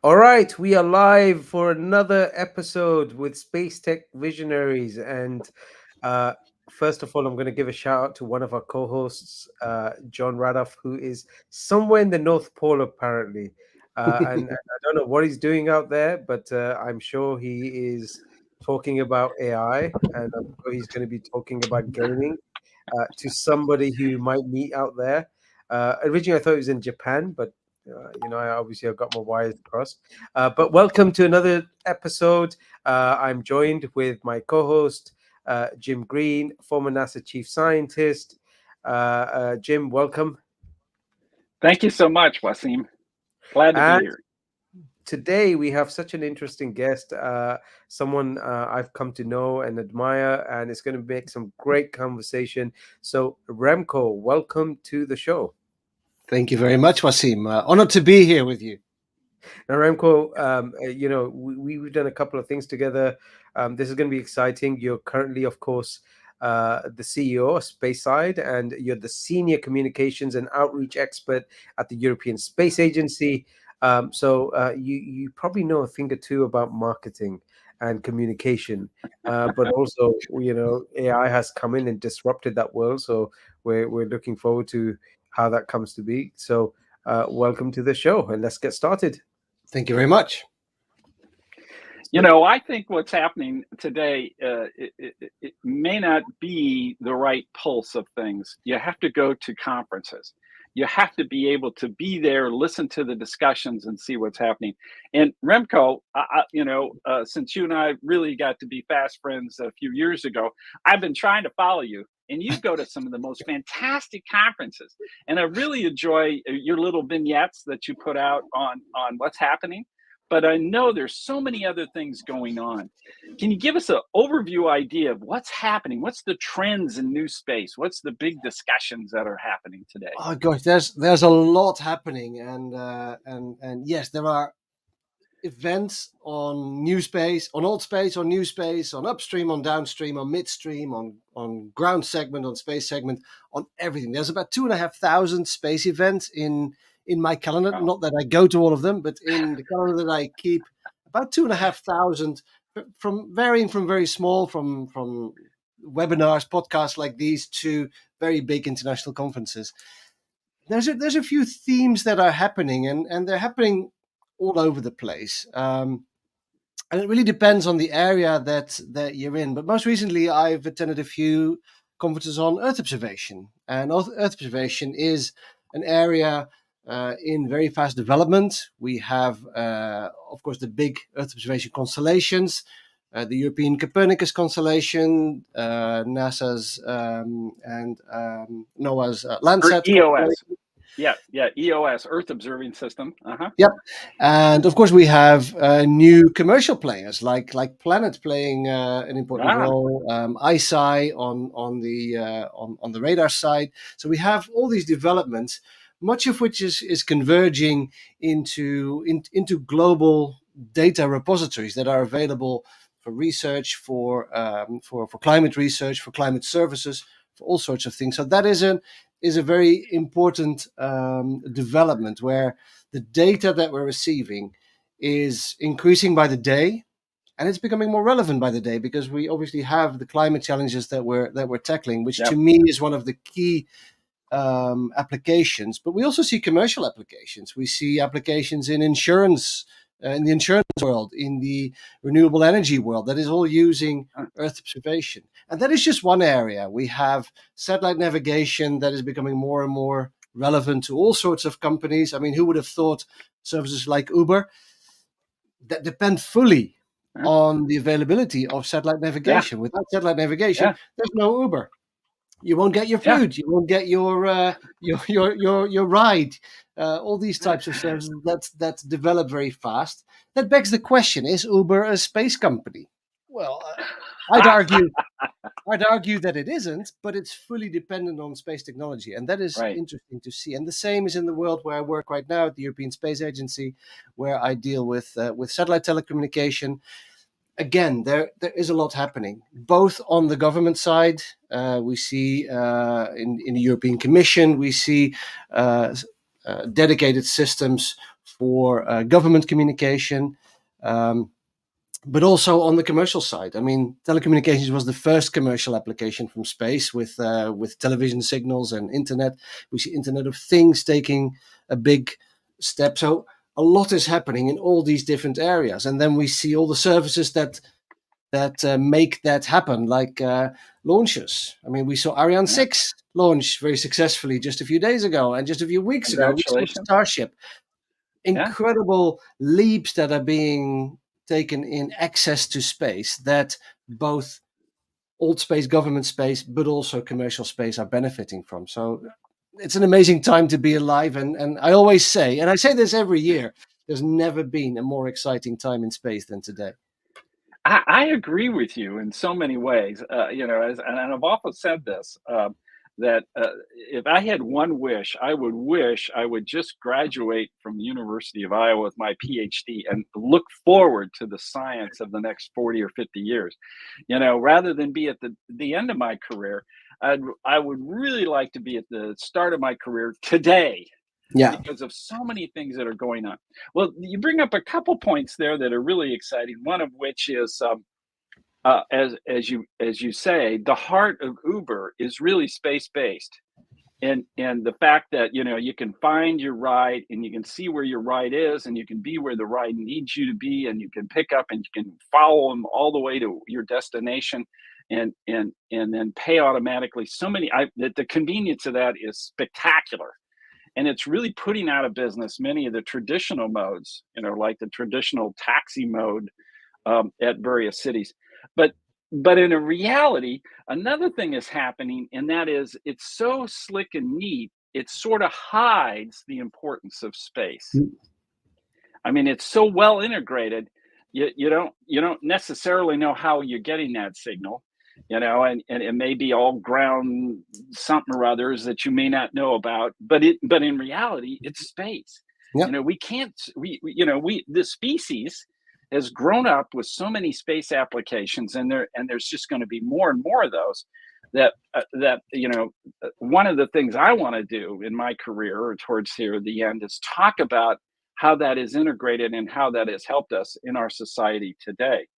All right, we are live for another episode with Spacetech Visionaries. And uh, first of all, I'm going to give a shout out to one of our co hosts, Jon Radoff, who is somewhere in the North Pole, apparently. And I don't know what he's doing out there, but I'm sure he is talking about AI, and I'm sure he's going to be talking about gaming to somebody who might meet out there. Originally, I thought it was in Japan, but I obviously I've got my wires crossed. But welcome to another episode. I'm joined with my co-host Jim Green, former NASA chief scientist. Jim, welcome. Thank you so much, Wasim. Glad to be And here. today we have such an interesting guest, someone I've come to know and admire, and it's going to make some great conversation. So, Remco, welcome to the show. Thank you very much, Wasim. Honored to be here with you. Now, Remco, we've done a couple of things together. This is going to be exciting. You're currently, of course, the CEO of SpaceSide, and you're the senior communications and outreach expert at the European Space Agency. So you probably know a thing or two about marketing and communication, but also, AI has come in and disrupted that world. So we're looking forward to how that comes to be. So welcome to the show, and let's get started. Thank you very much. I think what's happening today, it may not be the right pulse of things. You have to go to conferences. You have to be able to be there, listen to the discussions, and see what's happening. And Remco, since you and I really got to be fast friends a few years ago, I've been trying to follow you. And you go to some of the most fantastic conferences. And I really enjoy your little vignettes that you put out on what's happening. But I know there's so many other things going on. Can you give us an overview idea of what's happening? What's the trends in new space? What's the big discussions that are happening today? Oh gosh, there's a lot happening, and yes, there are events on new space, on old space, on new space, on upstream, on downstream, on midstream, on ground segment, on space segment, on everything. There's about 2,500 space events in my calendar. Wow. Not that I go to all of them, but in the calendar that I keep, about 2,500 from varying from very small, from webinars, podcasts like these, to very big international conferences. There's a few themes that are happening, and they're happening all over the place. And it really depends on the area that you're in. But most recently, I've attended a few conferences on Earth observation, and Earth observation is an area in very fast development. We have, of course, the big Earth observation constellations, the European Copernicus constellation, NASA's and NOAA's Landsat. EOS. Yeah, EOS, Earth Observing System. Yep, and of course we have new commercial players like Planet playing an important role, ISI on the radar side. So we have all these developments, much of which is converging into global data repositories that are available for research, for climate research, for climate services, for all sorts of things. So that is a very important development, where the data that we're receiving is increasing by the day, and it's becoming more relevant by the day, because we obviously have the climate challenges that we're tackling, which to me is one of the key applications. But we also see commercial applications. We see applications in insurance, in the insurance world, in the renewable energy world, that is all using Earth observation. And that is just one area. We have satellite navigation that is becoming more and more relevant to all sorts of companies. I mean, who would have thought services like Uber that depend fully on the availability of satellite navigation? Without satellite navigation, there's no Uber. You won't get your food. You won't get your ride. All these types of services that develop very fast. That begs the question: is Uber a space company? Well, I'd argue that it isn't, but it's fully dependent on space technology, and that is interesting to see. And the same is in the world where I work right now at the European Space Agency, where I deal with satellite telecommunication. Again, there is a lot happening, both on the government side. We see in the European Commission, we see dedicated systems for government communication, but also on the commercial side. I mean, telecommunications was the first commercial application from space with television signals and internet. We see Internet of Things taking a big step. So a lot is happening in all these different areas, and then we see all the services that make that happen, like launches. I mean, we saw Ariane 6 launch very successfully just a few days ago, and just a few weeks ago we saw Starship. Incredible leaps that are being taken in access to space, that both old space, government space, but also commercial space are benefiting from. So it's an amazing time to be alive. And I always say, and I say this every year, there's never been a more exciting time in space than today. I agree with you in so many ways. And I've often said this, that if I had one wish, I would wish I would just graduate from the University of Iowa with my PhD and look forward to the science of the next 40 or 50 years. Rather than be at the end of my career, I would really like to be at the start of my career today. Yeah. Because of so many things that are going on. Well, you bring up a couple points there that are really exciting. One of which is, as you say, the heart of Uber is really space based, and the fact that you can find your ride and you can see where your ride is and you can be where the ride needs you to be and you can pick up and you can follow them all the way to your destination, and then pay automatically. The convenience of that is spectacular. And it's really putting out of business many of the traditional modes, like the traditional taxi mode at various cities. But in a reality, another thing is happening, and that is it's so slick and neat, it sort of hides the importance of space. I mean, it's so well integrated, you don't necessarily know how you're getting that signal. And it may be all ground something or others that you may not know about, but in reality, it's space. Yep. The species has grown up with so many space applications, and there's just going to be more and more of those. That one of the things I want to do in my career, or towards here the end, is talk about how that is integrated and how that has helped us in our society today.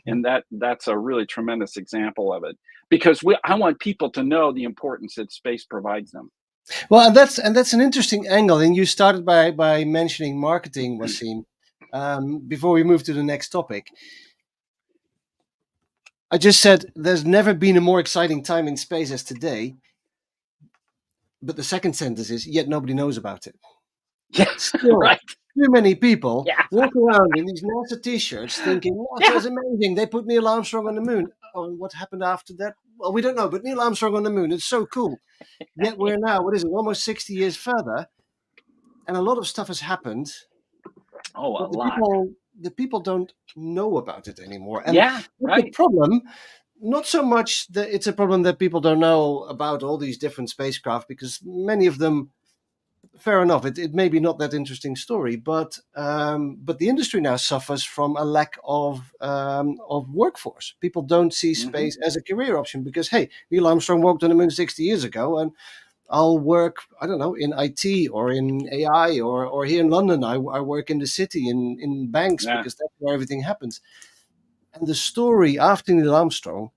And that's a really tremendous example of it, because I want people to know the importance that space provides them. Well, and that's an interesting angle. And you started by mentioning marketing, Wasim. Before we move to the next topic, I just said there's never been a more exciting time in space as today. But the second sentence is, yet nobody knows about it. Yeah, still, right. Too many people walk around in these NASA t-shirts thinking, that's amazing. They put Neil Armstrong on the moon. Oh, and what happened after that? Well, we don't know, but Neil Armstrong on the moon, it's so cool. Yet we're now, almost 60 years further, and a lot of stuff has happened. Oh, a lot. The people don't know about it anymore. And right. The problem, not so much that it's a problem that people don't know about all these different spacecraft, because many of them, fair enough, it may be not that interesting story, but the industry now suffers from a lack of workforce. People don't see space as a career option because, hey, Neil Armstrong walked on the moon 60 years ago, and I'll work, I don't know, in IT or in AI or here in London, I work in the city in banks because that's where everything happens. And the story after Neil Armstrong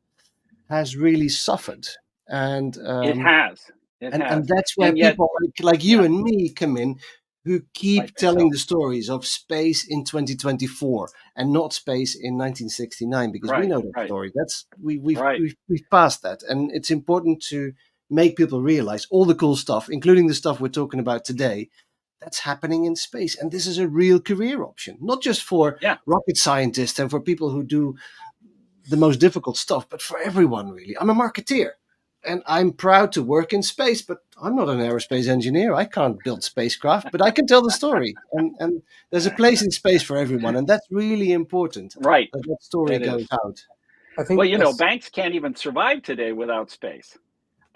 has really suffered, and it has. And that's where people like you and me come in, who keep telling the stories of space in 2024 and not space in 1969, because we know that story. That's we've passed that, and it's important to make people realize all the cool stuff, including the stuff we're talking about today, that's happening in space. And this is a real career option, not just for rocket scientists and for people who do the most difficult stuff, but for everyone, really. I'm a marketeer. And I'm proud to work in space, but I'm not an aerospace engineer. I can't build spacecraft, but I can tell the story. And there's a place in space for everyone, and that's really important. Right. That story goes out. I think banks can't even survive today without space.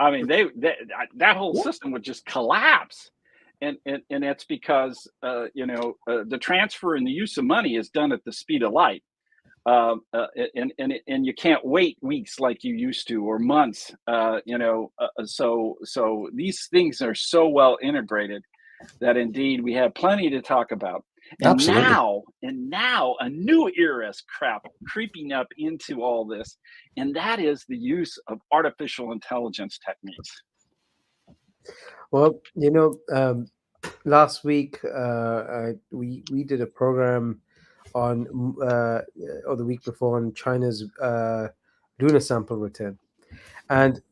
I mean, that whole system would just collapse, and that's because the transfer and the use of money is done at the speed of light. And you can't wait weeks like you used to, or months. So these things are so well integrated that indeed we have plenty to talk about. Absolutely. And now a new era is creeping up into all this, and that is the use of artificial intelligence techniques. Well, last week we did a program on or the week before on China's lunar sample return, and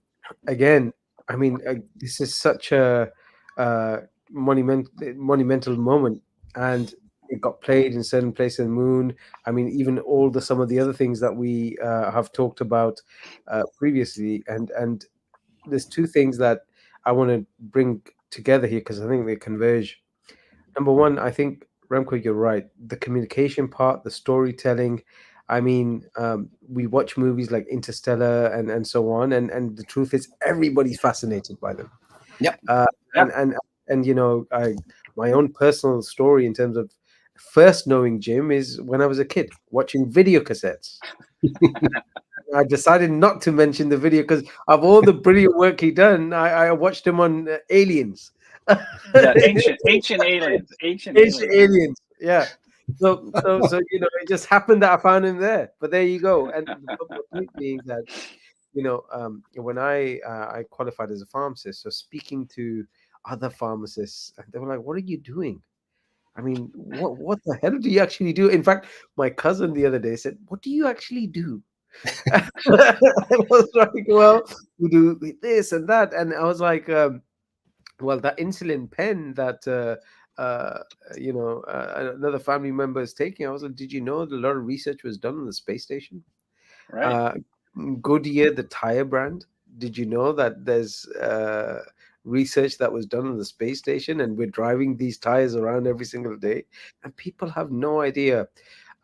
again, I mean, this is such a monumental moment, and it got played in certain places on the moon. I mean, even some of the other things that we have talked about previously, and there's two things that I want to bring together here because I think they converge. Number one, I think Remco, you're right. The communication part, the storytelling. I mean, we watch movies like Interstellar and so on, and the truth is, everybody's fascinated by them. Yep. Uh, Yeah. and my own personal story in terms of first knowing Jim is when I was a kid watching video cassettes. I decided not to mention the video because of all the brilliant work he done. I watched him on Aliens. Yeah, ancient aliens, ancient Ancient aliens. Aliens. Yeah. So it just happened that I found him there. But there you go. And the point being that when I qualified as a pharmacist, so speaking to other pharmacists, and they were like, "What are you doing? I mean, what the hell do you actually do?" In fact, my cousin the other day said, "What do you actually do?" I was like, "Well, we do this and that," and I was like, "Well, that insulin pen that another family member is taking." I was like, "Did you know that a lot of research was done on the space station?" Right, Uh, Goodyear, the tire brand. Did you know that there's research that was done on the space station, and we're driving these tires around every single day, and people have no idea.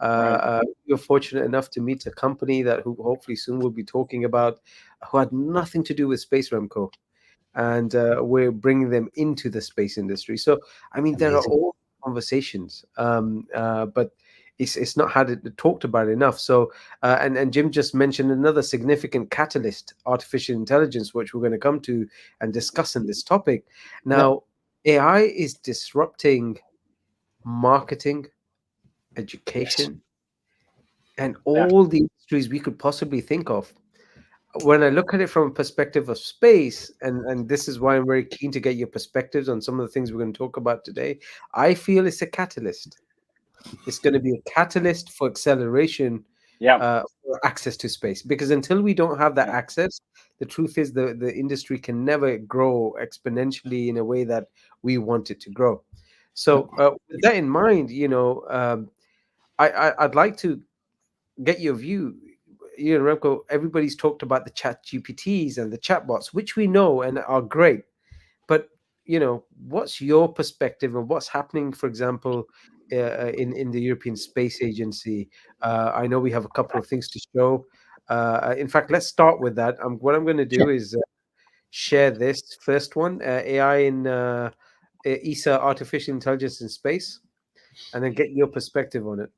right, We were fortunate enough to meet a company who hopefully soon we'll be talking about, who had nothing to do with space, Remco, and we're bringing them into the space industry. So, I mean, there are Amazing. all conversations, but it's not had it talked about enough. So, and Jim just mentioned another significant catalyst, artificial intelligence, which we're going to come to and discuss in this topic. Yep. Now, AI is disrupting marketing, Yes. education, and yeah, all the industries we could possibly think of. When I look at it from a perspective of space, and this is why I'm very keen to get your perspectives on some of the things we're going to talk about today, I feel it's a catalyst. It's going to be a catalyst for acceleration, yeah, for access to space. Because until we don't have that yeah, access, the truth is the industry can never grow exponentially in a way that we want it to grow. Yep. So, with that in mind, I'd like to get your view. Remco, everybody's talked about the chat GPTs and the chatbots, which we know and are great. But what's your perspective on what's happening, for example, in the European Space Agency? I know we have a couple of things to show. In fact, let's start with that. What I'm going to Sure. do is share this first one, AI in ESA, artificial intelligence in space, and then get your perspective on it.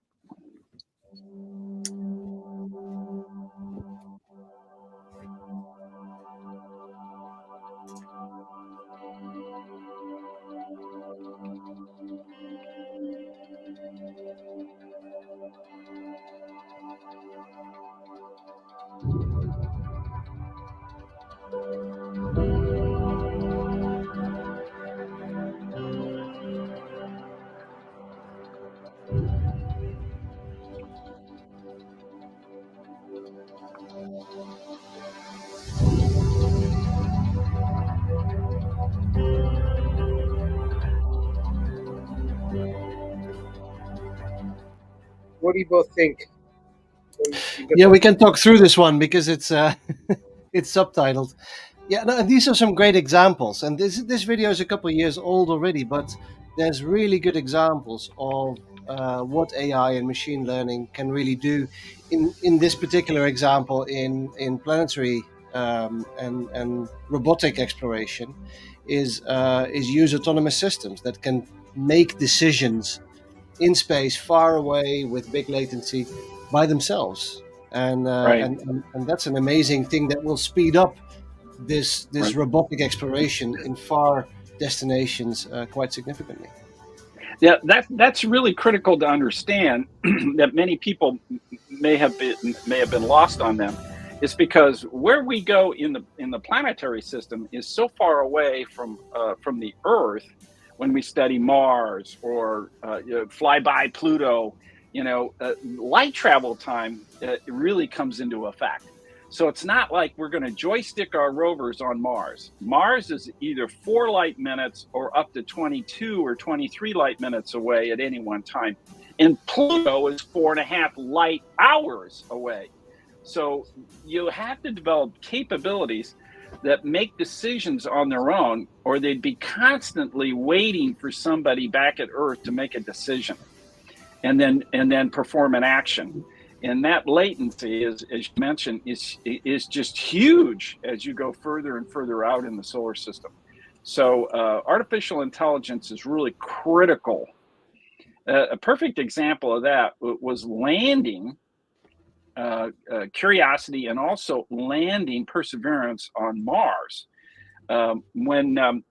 What do you both think? You got Yeah, we can talk through this one because it's it's subtitled. Yeah, no, and these are some great examples. And this video is a couple of years old already, but there's really good examples of what AI and machine learning can really do. In this particular example, in planetary and robotic exploration, is use autonomous systems that can make decisions in space, far away, with big latency, by themselves. And right, and that's an amazing thing that will speed up this right. robotic exploration in far destinations quite significantly. Yeah, that's really critical to understand that many people may have been lost on them. Is because where we go in the planetary system is so far away from the Earth. When we study Mars or fly by Pluto, light travel time really comes into effect. So it's not like we're going to joystick our rovers on Mars. Mars is either 4 light minutes or up to 22 or 23 light minutes away at any one time. And Pluto is 4.5 light hours away. So you have to develop capabilities that make decisions on their own, or they'd be constantly waiting for somebody back at Earth to make a decision and then perform an action. And that latency, as you mentioned, is just huge as you go further and further out in the solar system. So artificial intelligence is really critical. A perfect example of that was landing Curiosity and also landing Perseverance on Mars. When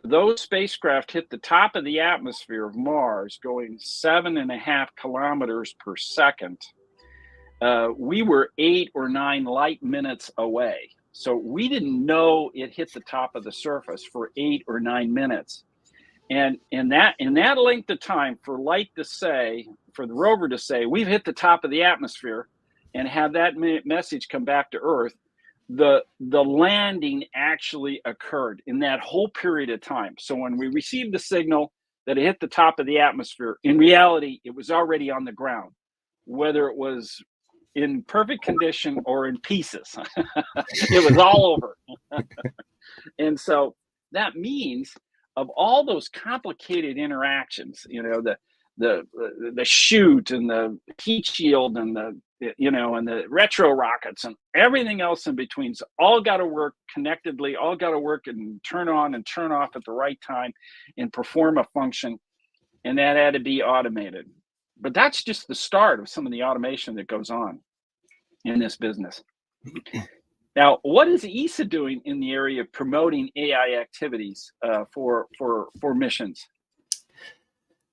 those spacecraft hit the top of the atmosphere of Mars, going 7.5 kilometers per second, we were 8 or 9 light minutes away. So we didn't know it hit the top of the surface for 8 or 9 minutes. And in that length of time for the rover to say, we've hit the top of the atmosphere, and have that message come back to Earth, the landing actually occurred in that whole period of time. So when we received the signal that it hit the top of the atmosphere, in reality, it was already on the ground, whether it was in perfect condition or in pieces. It was all over. And so that means, of all those complicated interactions, the chute and the heat shield and the retro rockets and everything else in between, all got to work connectedly, all got to work and turn on and turn off at the right time and perform a function. And that had to be automated. But that's just the start of some of the automation that goes on in this business. Now, what is ESA doing in the area of promoting AI activities for missions?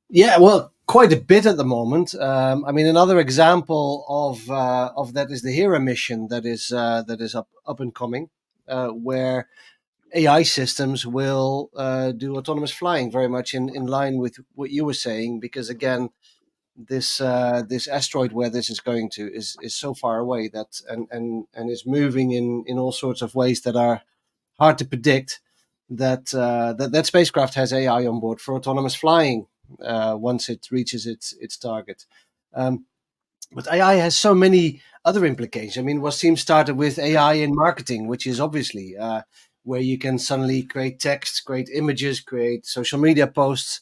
Yeah, well, quite a bit at the moment. I mean, another example of that is the Hera mission that is up and coming, where AI systems will do autonomous flying, very much in line with what you were saying. Because again, this asteroid where this is going to is so far away that and is moving in all sorts of ways that are hard to predict. That spacecraft has AI on board for autonomous flying once it reaches its target. But AI has so many other implications. I mean, Wasim started with AI in marketing, which is obviously where you can suddenly create text, create images, create social media posts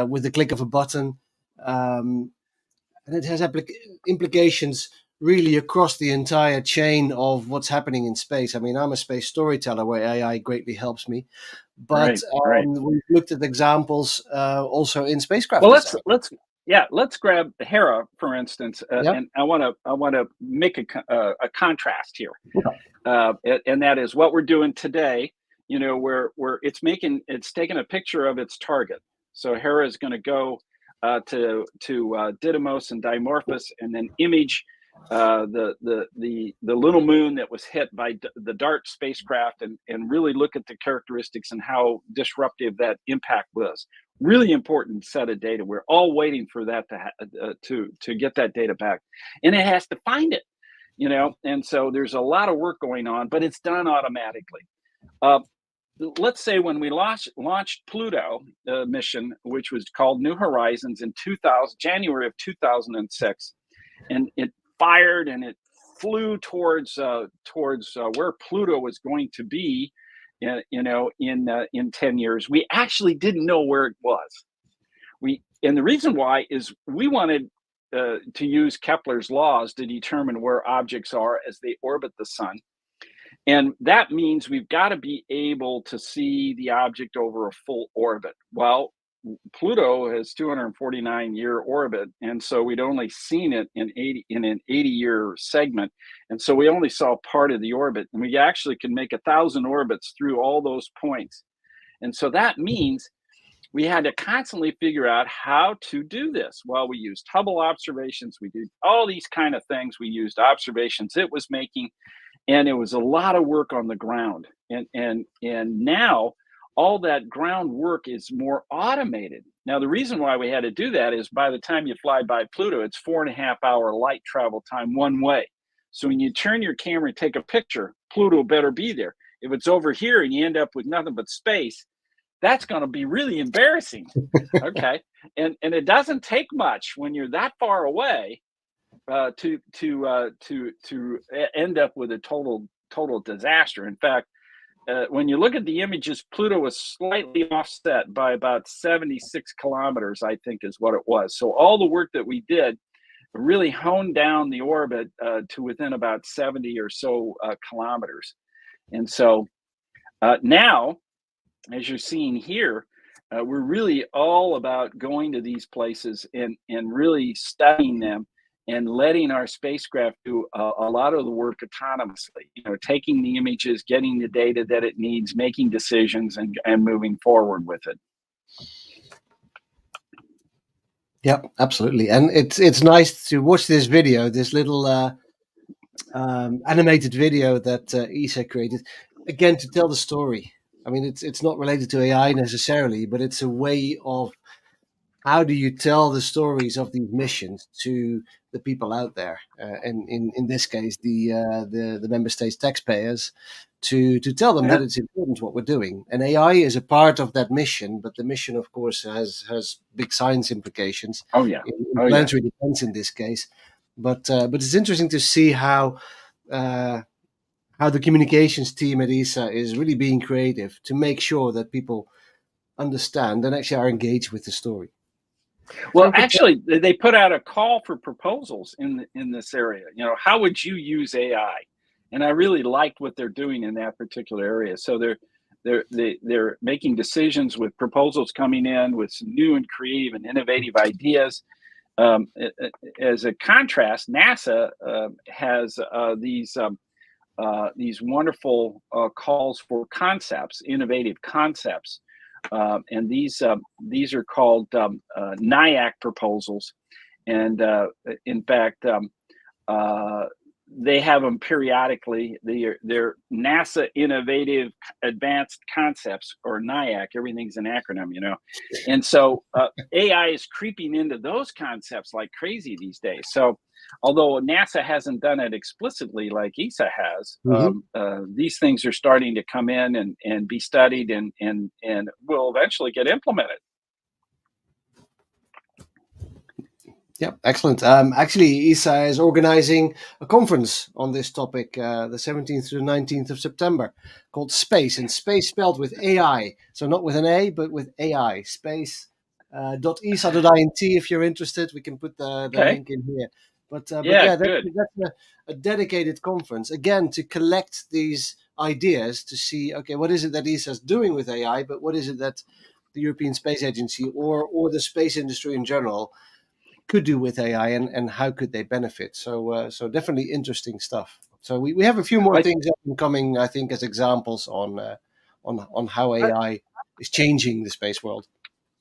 with the click of a button. And it has implications really across the entire chain of what's happening in space. I mean, I'm a space storyteller where AI greatly helps me, but right. we've looked at examples also in spacecraft Well, design. let's grab Hera, for instance, and I want to make a contrast here, and that is what we're doing today. Where it's taking a picture of its target. So Hera is going to go to Didymos and Dimorphos, and then image the little moon that was hit by the DART spacecraft, and really look at the characteristics and how disruptive that impact was. Really important set of data. We're all waiting for that to get that data back, and it has to find it. And so there's a lot of work going on, but it's done automatically. Let's say when we launched Pluto mission, which was called New Horizons in January of 2006, and it fired and it flew towards where Pluto was going to be, in 10 years. We actually didn't know where it was. And the reason why is we wanted to use Kepler's laws to determine where objects are as they orbit the sun. And that means we've got to be able to see the object over a full orbit. Well, Pluto has 249-year orbit, and so we'd only seen it in an 80-year segment, and so we only saw part of the orbit. And we actually can make 1,000 orbits through all those points. And so that means we had to constantly figure out how to do this. Well, we used Hubble observations. We did all these kind of things. We used observations it was making, and it was a lot of work on the ground. And now all that ground work is more automated. Now, the reason why we had to do that is by the time you fly by Pluto, it's 4.5 hour light travel time one way. So when you turn your camera and take a picture, Pluto better be there. If it's over here and you end up with nothing but space, that's going to be really embarrassing. Okay. And it doesn't take much when you're that far away to end up with a total disaster. In fact, when you look at the images, Pluto was slightly offset by about 76 kilometers, I think is what it was. So all the work that we did really honed down the orbit to within about 70 or so kilometers. And so now, as you're seeing here, we're really all about going to these places and really studying them and letting our spacecraft do a lot of the work autonomously, taking the images, getting the data that it needs, making decisions, and moving forward with it. Yep, absolutely. And it's nice to watch this video, this little animated video that ESA created, again, to tell the story. I mean, it's not related to AI necessarily, but it's a way of how do you tell the stories of these missions to the people out there, and in this case, the member states taxpayers, to tell them that it's important what we're doing. And AI is a part of that mission, but the mission, of course, has big science implications. Oh yeah, in planetary defense in this case. But it's interesting to see how the communications team at ESA is really being creative to make sure that people understand and actually are engaged with the story. Well, actually, they put out a call for proposals in this area. How would you use AI? And I really liked what they're doing in that particular area. So they're making decisions with proposals coming in with some new and creative and innovative ideas. As a contrast, NASA has these wonderful calls for concepts, innovative concepts. And these are called NIAC proposals, and in fact, they have them periodically. They're NASA Innovative Advanced Concepts, or NIAC. Everything's an acronym, And so AI is creeping into those concepts like crazy these days. So although NASA hasn't done it explicitly like ESA has, these things are starting to come in and be studied and will eventually get implemented. Yep, excellent. Actually, ESA is organizing a conference on this topic, the 17th to the 19th of September, called Space, and space spelled with AI. So not with an A, but with AI. Space.esa.int if you're interested. We can put the link in here. But that's a dedicated conference, again, to collect these ideas to see, okay, what is it that ESA is doing with AI, but what is it that the European Space Agency or the space industry in general could do with AI, and how could they benefit? So definitely interesting stuff. So we have a few more things coming, I think, as examples on how AI is changing the space world.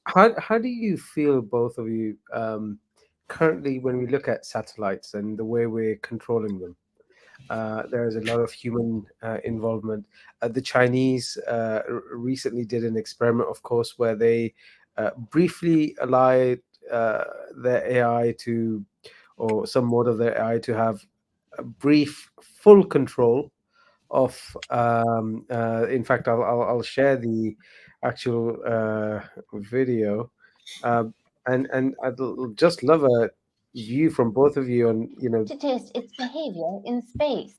How do you feel, both of you, currently when we look at satellites and the way we're controlling them? There is a lot of human involvement. The Chinese recently did an experiment, of course, where they briefly allowed their AI to, or some mode of their AI to have a brief full control of. In fact, I'll share the actual video, and I'd just love a view from both of you on to test its behavior in space.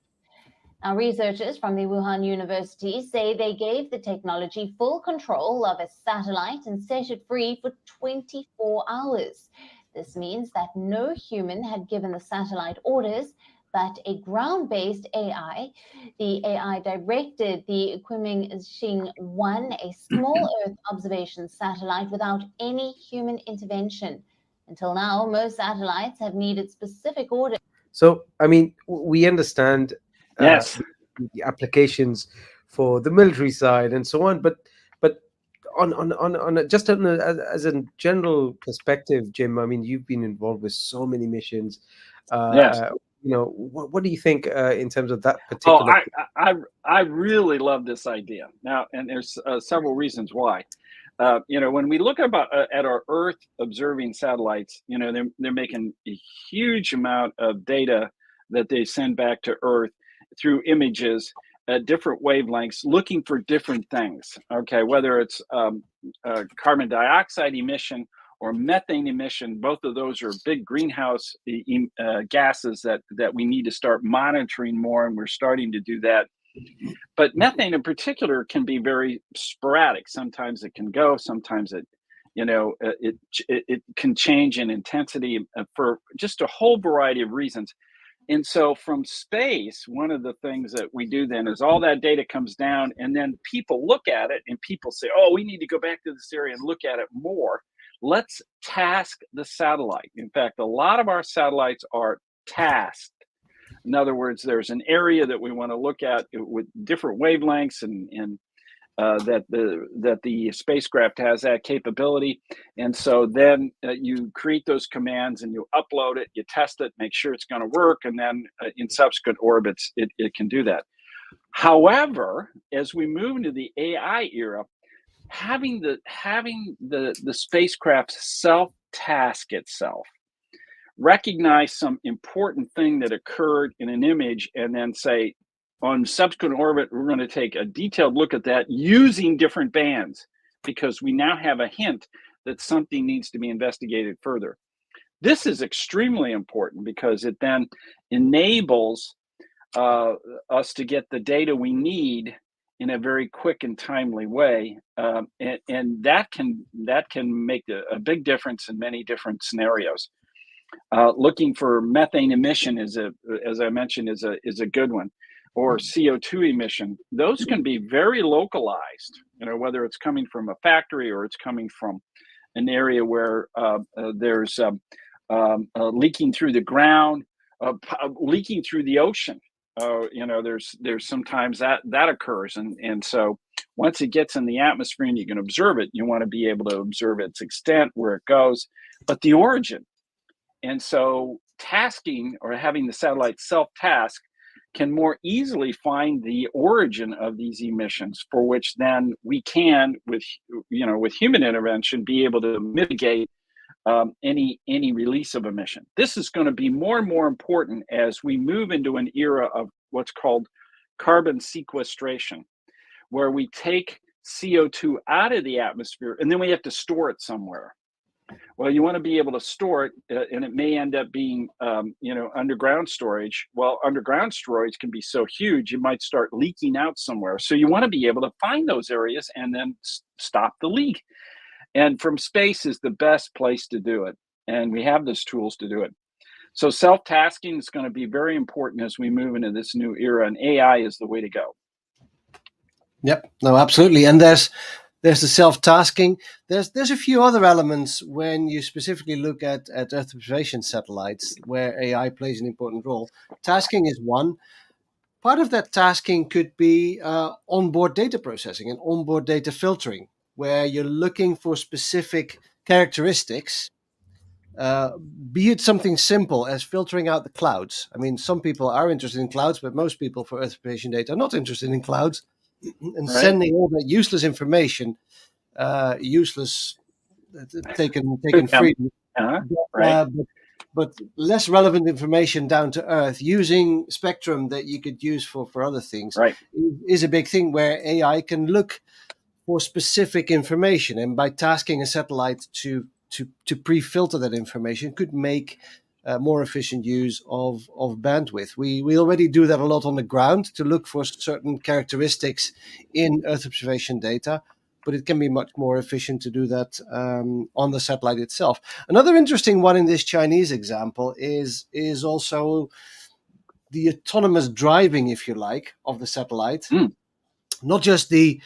Now, researchers from the Wuhan University say they gave the technology full control of a satellite and set it free for 24 hours. This means that no human had given the satellite orders, but a ground-based AI. The AI directed the Kunming-Xing-1, a small Earth observation satellite, without any human intervention. Until now, most satellites have needed specific orders. So, I mean, we understand yes, the applications for the military side and so on, but just as a general perspective, Jim. I mean, you've been involved with so many missions. Yes. What do you think in terms of that Oh, particular? I really love this idea now, and there's several reasons why. When we look at our Earth observing satellites, they're making a huge amount of data that they send back to Earth through images at different wavelengths, looking for different things. Okay, whether it's carbon dioxide emission or methane emission, both of those are big greenhouse gases that we need to start monitoring more, and we're starting to do that. But methane in particular can be very sporadic. Sometimes it can go, sometimes it can change in intensity for just a whole variety of reasons. And so from space, one of the things that we do then is all that data comes down, and then people look at it and people say, oh, we need to go back to this area and look at it more. Let's task the satellite. In fact, a lot of our satellites are tasked. In other words, there's an area that we want to look at with different wavelengths, and that the spacecraft has that capability. And so then you create those commands and you upload it, you test it, make sure it's going to work, and then in subsequent orbits, it can do that. However, as we move into the AI era, having the spacecraft self-task itself, recognize some important thing that occurred in an image, and then say, on subsequent orbit, we're going to take a detailed look at that using different bands, because we now have a hint that something needs to be investigated further. This is extremely important because it then enables us to get the data we need in a very quick and timely way, and that can make a big difference in many different scenarios. Looking for methane emission as I mentioned, is a good one, or CO2 emission. Those can be very localized, whether it's coming from a factory or it's coming from an area where there's leaking through the ground, leaking through the ocean. There's sometimes that occurs, and so once it gets in the atmosphere and you can observe it, you want to be able to observe its extent, where it goes, but the origin. And so tasking, or having the satellite self-task, can more easily find the origin of these emissions, for which then we can, with human intervention, be able to mitigate any release of emission. This is going to be more and more important as we move into an era of what's called carbon sequestration, where we take CO2 out of the atmosphere and then we have to store it somewhere. Well, you want to be able to store it, and it may end up being, underground storage. Well, underground storage can be so huge, you might start leaking out somewhere. So you want to be able to find those areas and then stop the leak. And from space is the best place to do it. And we have those tools to do it. So self-tasking is going to be very important as we move into this new era, and AI is the way to go. Yep, no, absolutely. And there's the self-tasking. There's a few other elements when you specifically look at Earth observation satellites where AI plays an important role. Tasking is one. Part of that tasking could be onboard data processing and onboard data filtering, where you're looking for specific characteristics, be it something simple as filtering out the clouds. I mean, some people are interested in clouds, but most people for Earth observation data are not interested in clouds. And Right. sending all that useless information, taken free, Right. but less relevant information down to Earth, using spectrum that you could use for other things, Right. is a big thing, where AI can look for specific information, and by tasking a satellite to pre-filter that information could make more efficient use of bandwidth. We already do that a lot on the ground to look for certain characteristics in Earth observation data, but it can be much more efficient to do that on the satellite itself. Another interesting one in this Chinese example is also the autonomous driving, if you like, of the satellite. Not just the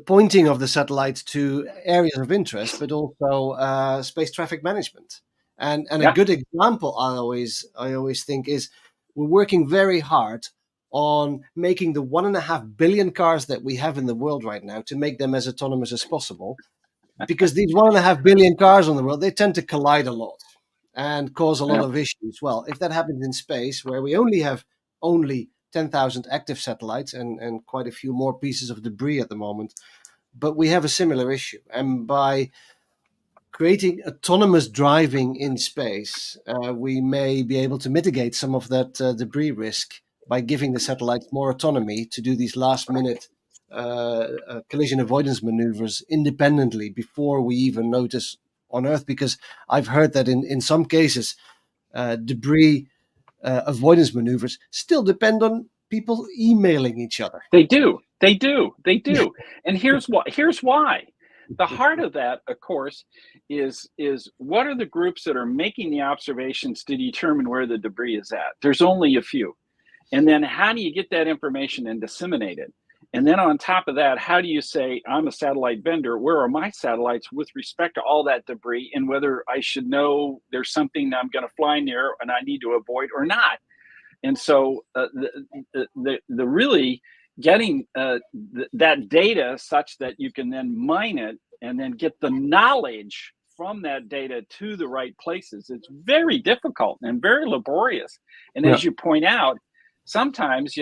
pointing of the satellite to areas of interest, but also space traffic management. And a good example I always think is, we're working very hard on making the 1.5 billion cars that we have in the world right now, to make them as autonomous as possible. because these 1.5 billion cars on the world, they tend to collide a lot and cause a lot of issues. Well, if that happens in space, where we only have 10,000 active satellites and quite a few more pieces of debris at the moment, but we have a similar issue. And by creating autonomous driving in space, we may be able to mitigate some of that debris risk by giving the satellites more autonomy to do these last-minute collision avoidance maneuvers independently before we even notice on Earth. Because I've heard that in some cases, debris avoidance maneuvers still depend on people emailing each other. They do. And here's why. The heart of that, of course, is what are the groups that are making the observations to determine where the debris is at? There's only a few. And then how do you get that information and disseminate it? And then on top of that, how do you say, I'm a satellite vendor, where are my satellites with respect to all that debris, and whether I should know there's something I'm going to fly near and I need to avoid or not? And so the really getting that data such that you can then mine it and then get the knowledge from that data to the right places, it's very difficult and very laborious. And as you point out, sometimes,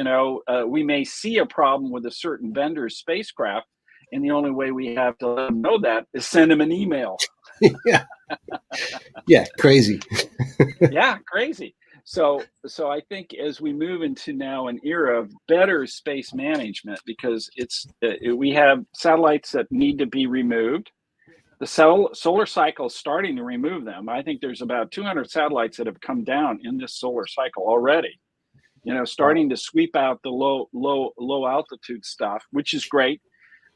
we may see a problem with a certain vendor's spacecraft, and the only way we have to let them know that is send them an email. Yeah, crazy. Yeah, crazy. So I think as we move into now an era of better space management, because we have satellites that need to be removed. The solar cycle is starting to remove them. I think there's about 200 satellites that have come down in this solar cycle already. Starting to sweep out the low altitude stuff, which is great.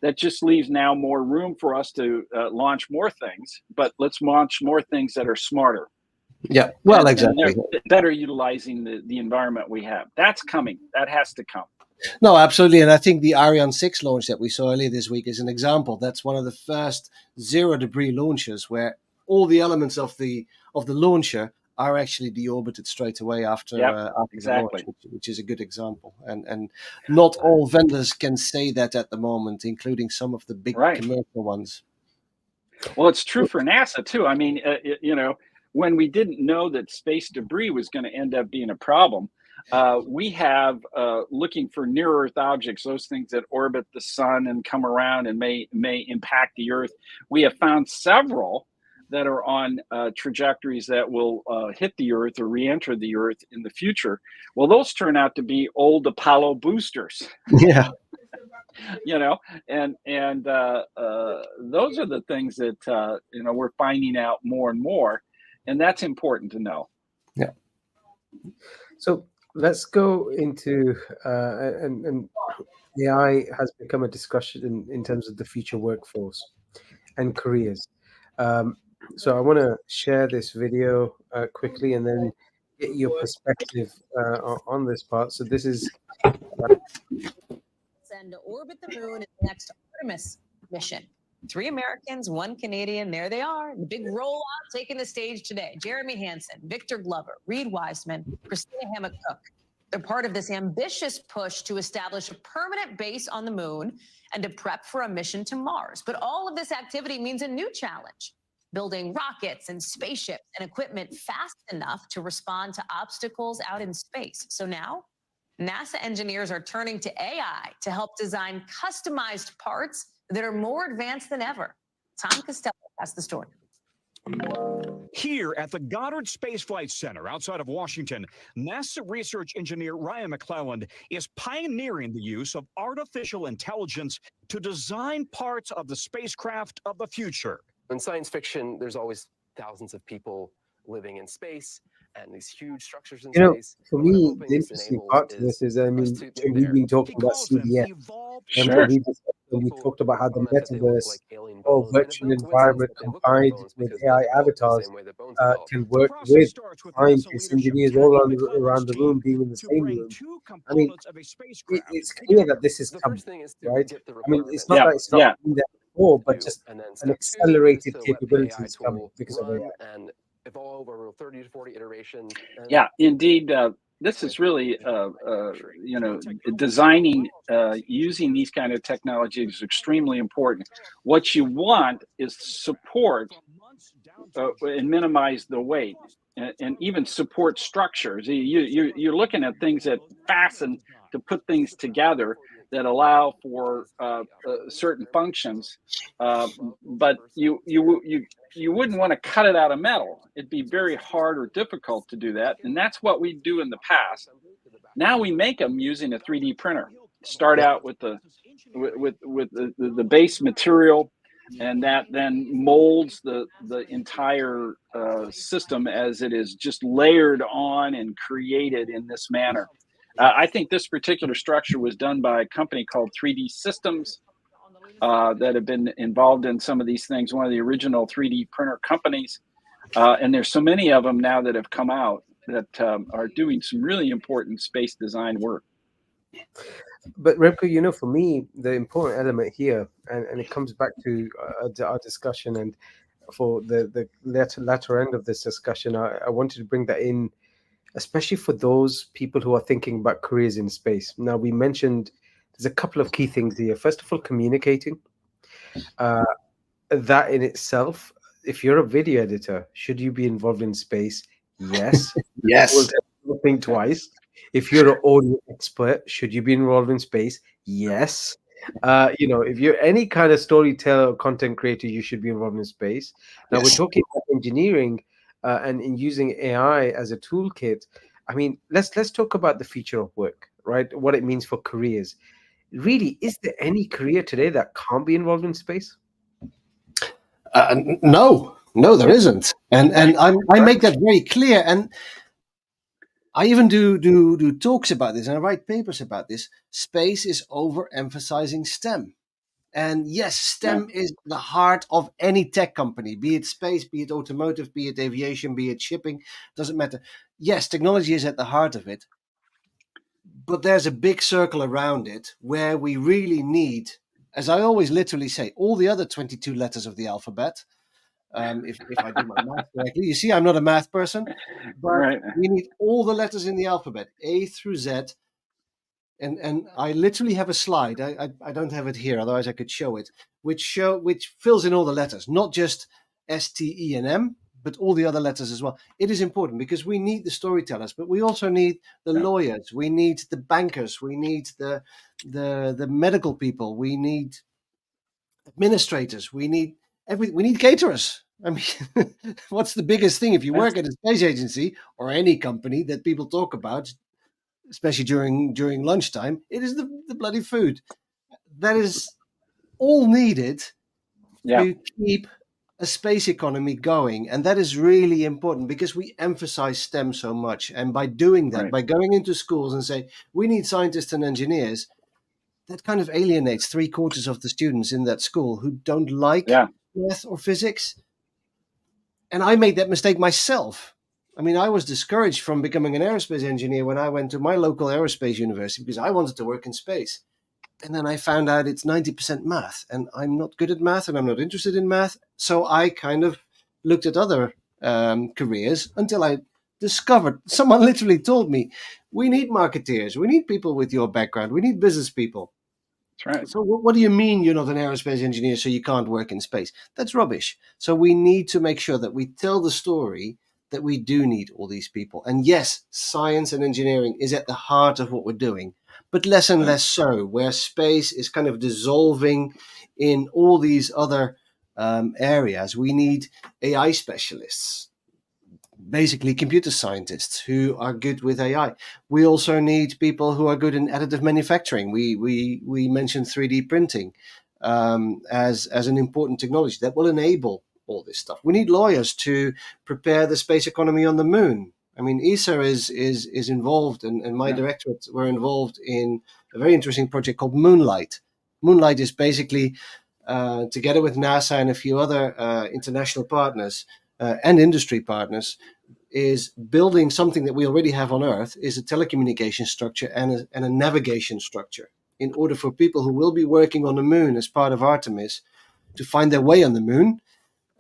That just leaves now more room for us to launch more things, but let's launch more things that are smarter. Yeah, well, exactly. And better utilizing the environment we have. That's coming. That has to come. No, absolutely. And I think the Ariane 6 launch that we saw earlier this week is an example. That's one of the first zero debris launches where all the elements of the launcher are actually deorbited straight away after the launch, which is a good example. And not all vendors can say that at the moment, including some of the big commercial ones. Well, it's true for NASA too. I mean, when we didn't know that space debris was going to end up being a problem, we have looking for near Earth objects, those things that orbit the sun and come around and may impact the Earth. We have found several that are on trajectories that will hit the Earth or re-enter the Earth in the future. Well, those turn out to be old Apollo boosters. Yeah. And those are the things that we're finding out more and more, and that's important to know. Yeah. So let's go into and AI has become a discussion in terms of the future workforce and careers. So I want to share this video quickly and then get your perspective on this part. So this is send to orbit the moon in the next Artemis mission. 3 Americans, 1 Canadian. There they are. The big rollout taking the stage today. Jeremy Hansen, Victor Glover, Reed Wiseman, Christina Hammock-Cook. They're part of this ambitious push to establish a permanent base on the moon and to prep for a mission to Mars. But all of this activity means a new challenge: building rockets and spaceships and equipment fast enough to respond to obstacles out in space. So now, NASA engineers are turning to AI to help design customized parts that are more advanced than ever. Tom Costello has the story. Here at the Goddard Space Flight Center outside of Washington, NASA research engineer Ryan McClelland is pioneering the use of artificial intelligence to design parts of the spacecraft of the future. In science fiction, there's always thousands of people living in space and these huge structures in space. For me, the interesting part to this is, I mean, we've been talking about CDF. Sure. We talked about how the metaverse or virtual environment combined with AI avatars can work with scientists, engineers all around the room being in the same room. I mean, it's clear that this is coming, right? I mean, it's not that it's not been there before, but just an accelerated capability is coming because of AI. And evolve over 30 to 40 iterations. Yeah, indeed. this is really, designing using these kind of technologies is extremely important. What you want is support and minimize the weight, and even support structures. You're looking at things that fasten to put things together that allow for certain functions, but you wouldn't want to cut it out of metal. It'd be very hard or difficult to do that, and that's what we do in the past. Now we make them using a 3D printer. Start out with the base material, and that then molds the entire system as it is just layered on and created in this manner. I think this particular structure was done by a company called 3D Systems that have been involved in some of these things, one of the original 3D printer companies. And there's so many of them now that have come out that are doing some really important space design work. But Remco, for me, the important element here, and it comes back to our discussion, and for the latter end of this discussion, I wanted to bring that in, especially for those people who are thinking about careers in space. Now, we mentioned there's a couple of key things here. First of all, communicating. That in itself, if you're a video editor, should you be involved in space? Yes. Yes. We'll think twice. If you're an audio expert, should you be involved in space? Yes. If you're any kind of storyteller or content creator, you should be involved in space. Now, we're talking about engineering and in using AI as a toolkit. I mean, let's talk about the future of work, right? What it means for careers. Really, is there any career today that can't be involved in space? No, there isn't, and I make that very clear, and I even do talks about this, and I write papers about this. Space is overemphasizing STEM, and yes, STEM is the heart of any tech company, be it space, be it automotive, be it aviation, be it shipping, doesn't matter. Yes, technology is at the heart of it, but there's a big circle around it where we really need, as I always literally say, all the other 22 letters of the alphabet. If I do my math correctly, you see, I'm not a math person, but we need all the letters in the alphabet, A through Z. And I literally have a slide. I don't have it here, otherwise I could show it, which fills in all the letters, not just S, T, E, and M, but all the other letters as well. It is important because we need the storytellers, but we also need the lawyers, we need the bankers, we need the medical people, we need administrators, we need caterers. I mean, what's the biggest thing if you work at a space agency or any company that people talk about, especially during lunchtime? It is the bloody food. That is all needed to keep a space economy going, and that is really important because we emphasize STEM so much. And by doing that, by going into schools and say we need scientists and engineers, that kind of alienates 3/4 of the students in that school who don't like math or physics. And I made that mistake myself. I mean, I was discouraged from becoming an aerospace engineer when I went to my local aerospace university because I wanted to work in space. And then I found out it's 90% math, and I'm not good at math, and I'm not interested in math. So I kind of looked at other careers until I discovered, someone literally told me, we need marketeers, we need people with your background, we need business people. That's right. So what do you mean you're not an aerospace engineer, so you can't work in space? That's rubbish. So we need to make sure that we tell the story that we do need all these people. And yes, science and engineering is at the heart of what we're doing, but less and less so, where space is kind of dissolving in all these other areas. We need AI specialists, basically computer scientists who are good with AI. We also need people who are good in additive manufacturing. We mentioned 3D printing as an important technology that will enable all this stuff. We need lawyers to prepare the space economy on the moon. I mean, ESA is involved, and my directorate were involved in a very interesting project called Moonlight. Moonlight is basically, together with NASA and a few other international partners and industry partners, is building something that we already have on Earth, is a telecommunication structure and a navigation structure, in order for people who will be working on the moon as part of Artemis to find their way on the moon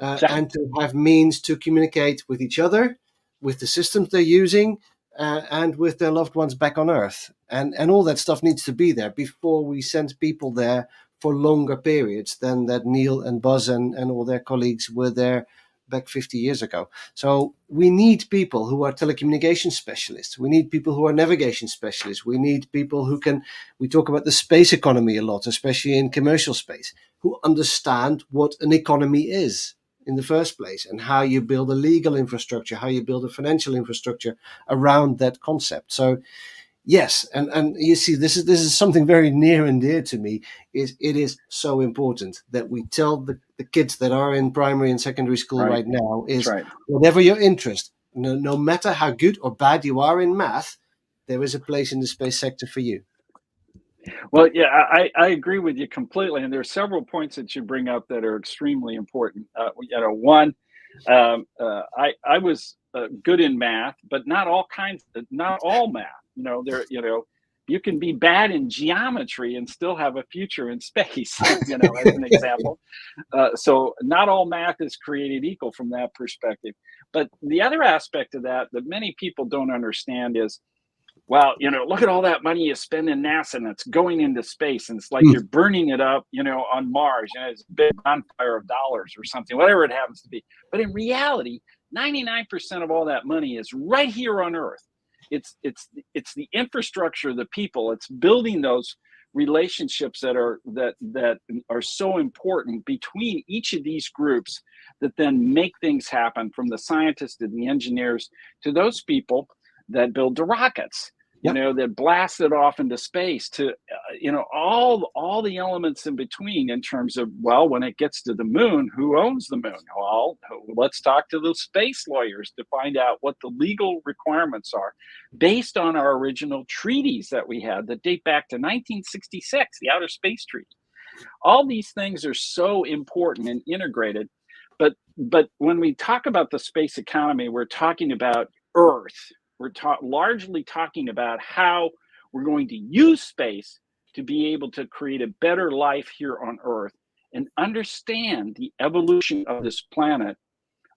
and to have means to communicate with each other, with the systems they're using, and with their loved ones back on Earth. And all that stuff needs to be there before we send people there for longer periods than that Neil and Buzz and all their colleagues were there back 50 years ago. So we need people who are telecommunication specialists. We need people who are navigation specialists. We need people who can, we talk about the space economy a lot, especially in commercial space, who understand what an economy is in the first place and how you build a legal infrastructure, how you build a financial infrastructure around that concept. So yes, and you see, this is something very near and dear to me. It is so important that we tell the kids that are in primary and secondary school right now is whatever your interest, no matter how good or bad you are in math, there is a place in the space sector for you. Well, yeah, I agree with you completely, and there are several points that you bring up that are extremely important. One, I was good in math, but not all math. You can be bad in geometry and still have a future in space. As an example. So not all math is created equal from that perspective. But the other aspect of that many people don't understand is, well, look at all that money you spend in NASA and it's going into space. And it's like you're burning it up, on Mars. It's a big bonfire of dollars or something, whatever it happens to be. But in reality, 99% of all that money is right here on Earth. It's the infrastructure, the people. It's building those relationships that are so important between each of these groups that then make things happen, from the scientists to the engineers to those people that build the rockets. That blast it off into space, to all the elements in between, in terms of, well, when it gets to the moon, who owns the moon? Well, let's talk to the space lawyers to find out what the legal requirements are based on our original treaties that we had that date back to 1966, the Outer Space Treaty. All these things are so important and integrated, but when we talk about the space economy, we're talking about Earth. We're largely talking about how we're going to use space to be able to create a better life here on Earth and understand the evolution of this planet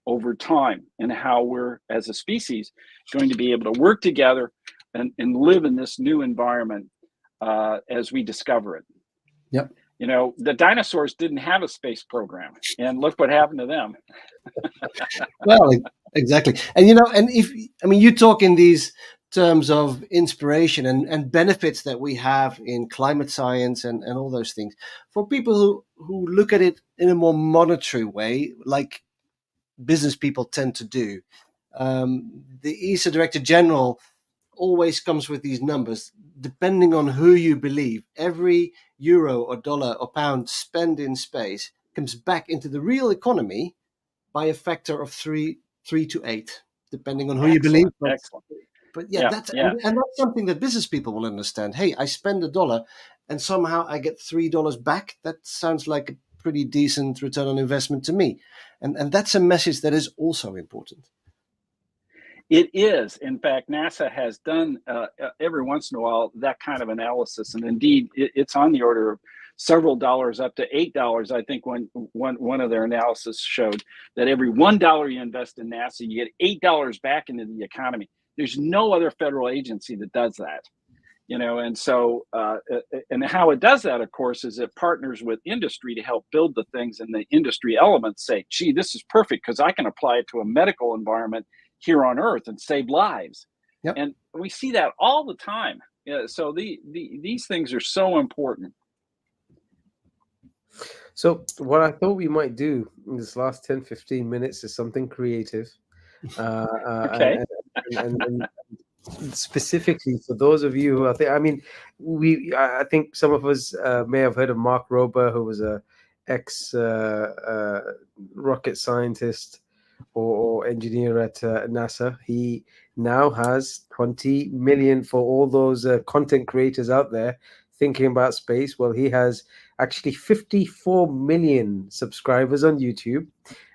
over time, and how we're, as a species, going to be able to work together and live in this new environment as we discover it. Yep. The dinosaurs didn't have a space program, and look what happened to them. Well, exactly. And you talk in these terms of inspiration and benefits that we have in climate science and all those things. For people who look at it in a more monetary way, like business people tend to do, the ESA Director General always comes with these numbers. Depending on who you believe, every euro or dollar or pound spent in space comes back into the real economy by a factor of 3 to 8, depending on who you believe. But that's something that business people will understand. Hey, I spend $1 and somehow I get $3 back. That sounds like a pretty decent return on investment to me. And that's a message that is also important. It is. In fact, NASA has done every once in a while that kind of analysis, and indeed, it's on the order of several dollars, up to $8. I think one of their analysis showed that every $1 you invest in NASA, you get $8 back into the economy. There's no other federal agency that does that, and so and how it does that, of course, is it partners with industry to help build the things, and the industry elements say, gee, this is perfect because I can apply it to a medical environment here on Earth and save lives. Yep. And we see that all the time. So these things are so important. So what I thought we might do in this last 10, 15 minutes is something creative. Okay. And specifically for those of you who I think some of us may have heard of Mark Rober, who was a ex rocket scientist or engineer at NASA. He now has 20 million for all those content creators out there thinking about space. Well, he has actually 54 million subscribers on YouTube,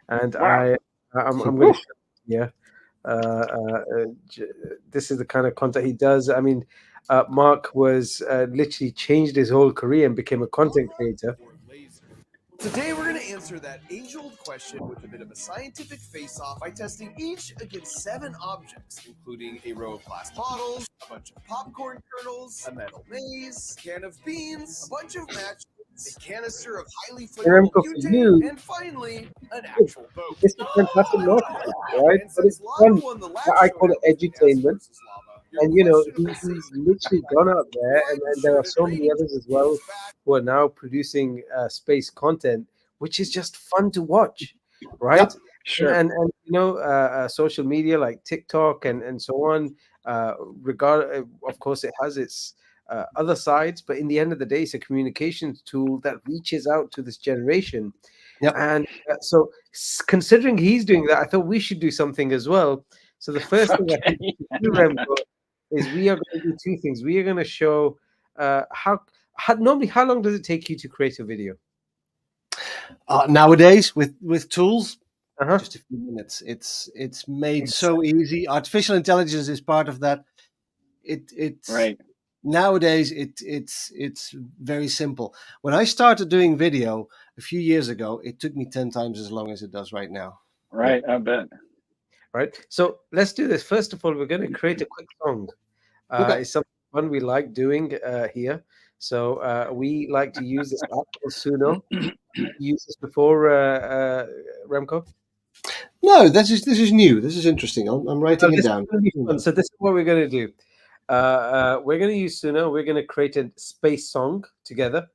and wow. I'm going to this is the kind of content he does. I mean, Mark was literally changed his whole career and became a content creator. Today we're going to answer that age-old question with a bit of a scientific face-off by testing each against 7 objects, including a row of glass bottles, a bunch of popcorn kernels, a metal maze, a can of beans, a bunch of matches, a canister of highly flammable Remco, for butane, you, and finally, an actual boat. this is fantastic nonsense, right? And But since it's Lava fun. won the last I call showdown it with gas edutainment. versus lava, your And, you know, question of the he's century. literally gone out there, and there are Wide so many assorted others as ratings, well back who are now producing space content, which is just fun to watch, right? Yep. Sure. And you know, social media like TikTok and so on. Of course, it has its other sides, but in the end of the day, it's a communications tool that reaches out to this generation. Yep. And so, considering he's doing that, I thought we should do something as well. So the first thing I think Okay. we should do, Remco, is we are going to do 2 things. We are going to show normally how long does it take you to create a video? Nowadays, with tools, Uh-huh. just a few minutes. It's made so easy. Artificial intelligence is part of that. It's Right. nowadays it's very simple. When I started doing video a few years ago, it took me 10 times as long as it does right now. Right. I bet. Right. So let's do this. First of all, we're going to create a quick song. Okay. It's something fun we like doing here. So we like to use this app called Suno. Used this before, Remco? No, this is new. This is interesting. I'm writing it This is down. going to be fun. So this is what we're going to do. We're going to use Suno. We're going to create a space song together.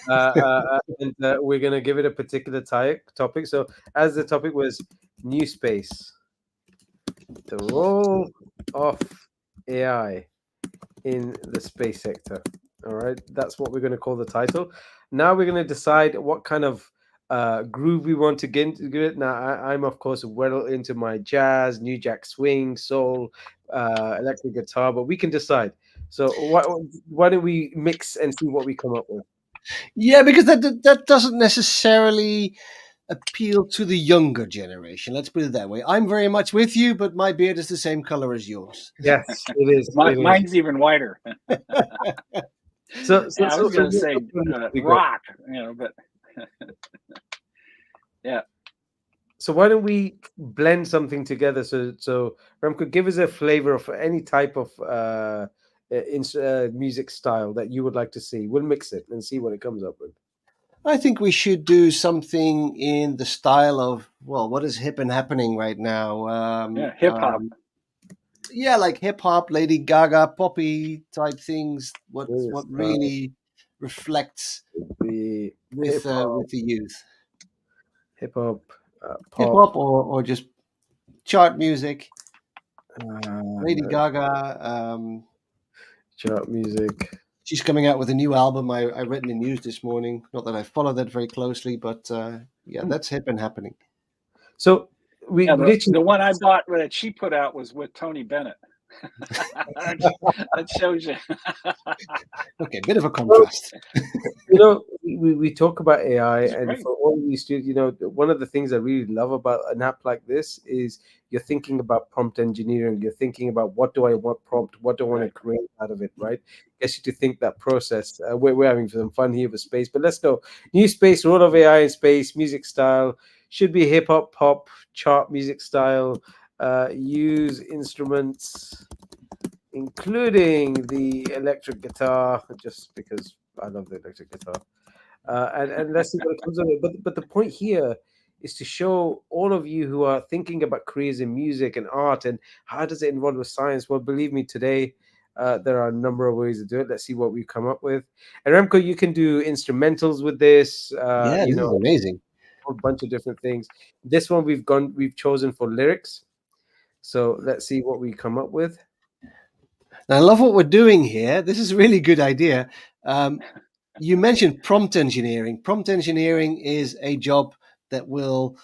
And we're going to give it a particular topic. So as the topic was new space, the role of AI in the space sector. All right, that's what we're going to call the title. Now we're going to decide what kind of groove we want to get into it. Now I'm of course well into my jazz, new jack swing, soul, electric guitar, but we can decide. So why don't we mix and see what we come up with? Yeah, because that doesn't necessarily appeal to the younger generation. Let's put it that way. I'm very much with you, but my beard is the same color as yours. Yes, it is. It is. Mine's even whiter. So I was going to say rock, but yeah. So why don't we blend something together? So Remco, give us a flavor of any type of music style that you would like to see. We'll mix it and see what it comes up with. I think we should do something in the style of, well, what is hip and happening right now? Hip hop. Yeah, like hip hop, Lady Gaga, poppy type things. What really reflects the with the youth? Hip hop, hip pop, hop, or just chart music. Lady Gaga. Chart music. She's coming out with a new album. I read in the news this morning. Not that I follow that very closely, but yeah, that's hip and happening. So the one I bought that she put out was with Tony Bennett. That shows you. Okay, bit of a contrast. You know, we talk about AI, and great. for all these students, you know, one of the things I really love about an app like this is you're thinking about prompt engineering. You're thinking about what do I want prompt, what do I want to create out of it, right? Gets you to think that process. We're having some fun here with space, but let's go. New space, role of AI in space, music style should be hip hop, pop, chart music style. Use instruments, including the electric guitar, just because I love the electric guitar. And let's see what it comes of it. But the point here is to show all of you who are thinking about careers in music and art and how does it involve with science. Well, believe me, today there are a number of ways to do it. Let's see what we come up with. And Remco, you can do instrumentals with this. Yeah, you this know, is amazing. a bunch of different things. This one we've chosen for lyrics. So let's see what we come up with. Now, I love what we're doing here. This is a really good idea. You mentioned prompt engineering. Prompt engineering is a job that will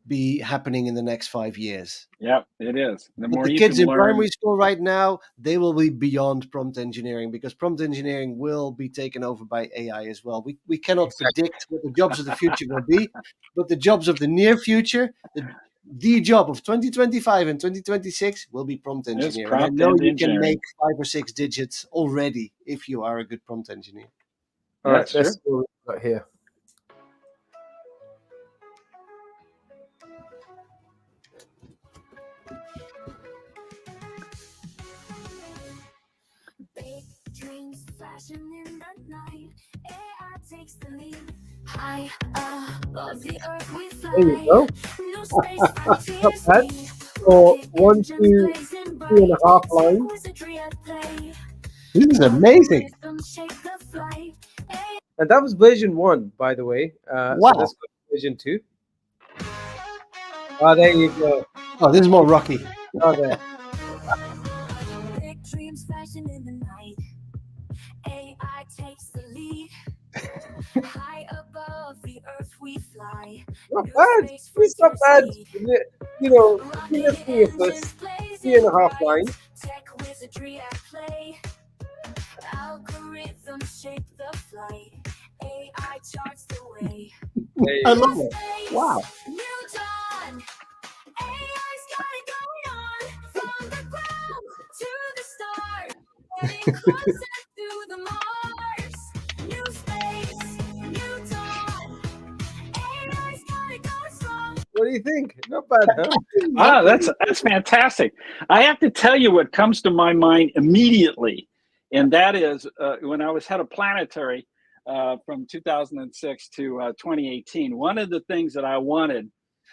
be happening in the next 5 years. Yeah, it is. The more the you kids can in learn, primary school right now, they will be beyond prompt engineering because prompt engineering will be taken over by AI as well. We cannot predict what the jobs of the future will be, but the jobs of the near future, the job of 2025 and 2026 will be prompt engineering. I know you can make 5 or 6 digits already if you are a good prompt engineer. All right, let's see what we've got here. flashing in the night. AI takes the lead. High above the earth we fly. There you go. New space Not frontiers bad. we So rocket 1, engines 2, blazing 2.5 bright. Tech lines. wizardry at play. This is amazing. Algorithms shape the flight. AI And that was version 1, by the way. So let's Wow. go to version 2. Ah, there you go. Oh, this is more rocky. Oh, there. big dreams flashing in the night. AI takes the lead. High above the earth we fly. Not New bad. space It's not frontiers bad. lead. You know, if you Rocket listen to your engines first blazing 3.5 bright. lines, Tech wizardry at play. Algorithms shape the flight. AI charts the way. there you I go. love it. Space, Wow. new dawn. AI's got it going on. From the ground to the stars. Getting closer to the Mars. New space, new dawn. AI's got it going strong. What do you think? Not bad, huh? Ah, that's fantastic. I have to tell you what comes to my mind immediately, and that is when I was head of planetary from 2006 to 2018. One of the things that I wanted,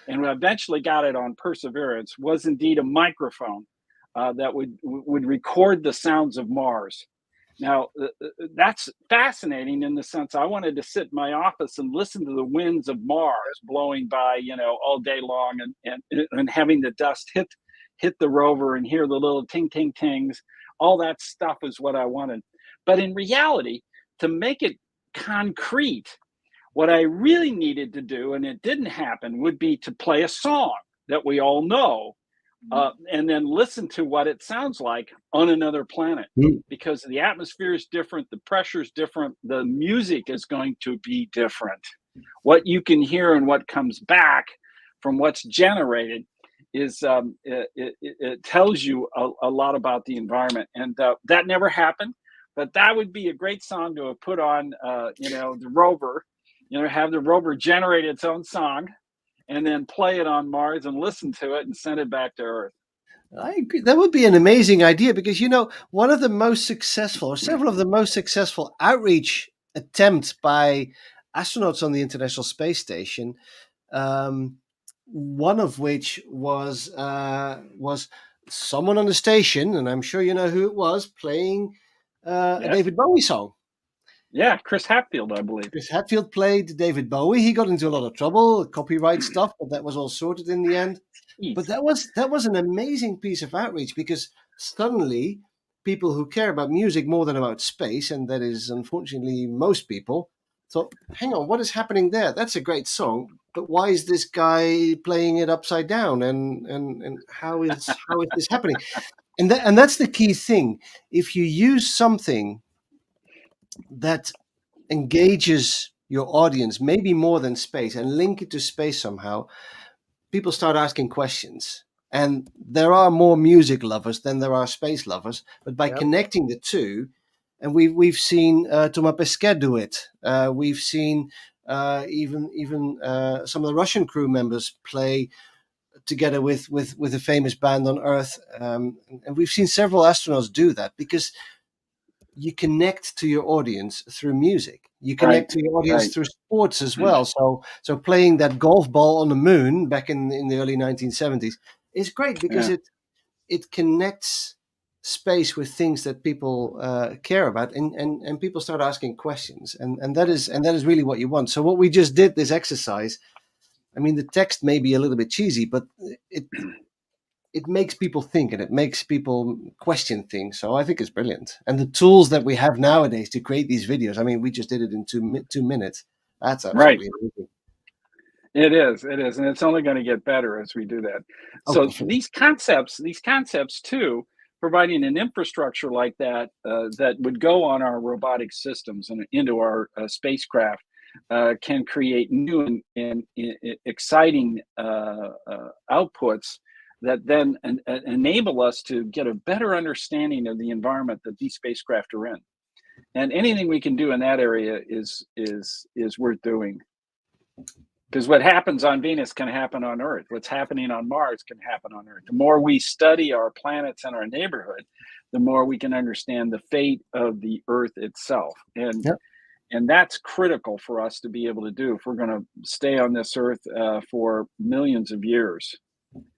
and we eventually got it on Perseverance, was indeed a microphone that would record the sounds of Mars. Now, that's fascinating in the sense I wanted to sit in my office and listen to the winds of Mars blowing by, you know, all day long, and having the dust hit the rover and hear the little ting ting tings. All that stuff is what I wanted. But in reality, to make it concrete, what I really needed to do, and it didn't happen, would be to play a song that we all know. And then listen to what it sounds like on another planet, because the atmosphere is different, the pressure is different, the music is going to be different. What you can hear and what comes back from what's generated is it tells you a lot about the environment, and that never happened. But that would be a great song to have put on, you know, the rover. You know, have the rover generate its own song, and then play it on Mars and listen to it and send it back to Earth. I agree. That would be an amazing idea because, you know, one of the most successful, or several of the most successful outreach attempts by astronauts on the International Space Station, one of which was someone on the station, and I'm sure you know who it was, playing a Yes. David Bowie song. Yeah, Chris Hatfield, I believe. Chris Hatfield played David Bowie. He got into a lot of trouble, copyright stuff, but that was all sorted in the end. Jeez. But that was an amazing piece of outreach because suddenly people who care about music more than about space, and that is unfortunately most people, thought, hang on, what is happening there? That's a great song, but why is this guy playing it upside down? And how is this happening? And that's the key thing. If you use something that engages your audience, maybe more than space, and link it to space somehow, people start asking questions. And there are more music lovers than there are space lovers. But by connecting the two, and we've seen Thomas Pesquet do it. We've seen even some of the Russian crew members play together with a famous band on Earth. And we've seen several astronauts do that because you connect to your audience through music. You connect to your audience through sports as well. So playing that golf ball on the moon back in the early 1970s is great because it connects space with things that people care about, and people start asking questions, and that is really what you want. So what we just did, this exercise, I mean, the text may be a little bit cheesy, but it makes people think and it makes people question things. So I think it's brilliant. And the tools that we have nowadays to create these videos, I mean, we just did it in 2 minutes. That's absolutely amazing. It is. And it's only going to get better as we do that. So these concepts too, providing an infrastructure like that, that would go on our robotic systems and into our spacecraft, can create new and exciting outputs that then enable us to get a better understanding of the environment that these spacecraft are in. And anything we can do in that area is worth doing. Because what happens on Venus can happen on Earth. What's happening on Mars can happen on Earth. The more we study our planets and our neighborhood, the more we can understand the fate of the Earth itself. And Yep. and that's critical for us to be able to do if we're going to stay on this Earth for millions of years,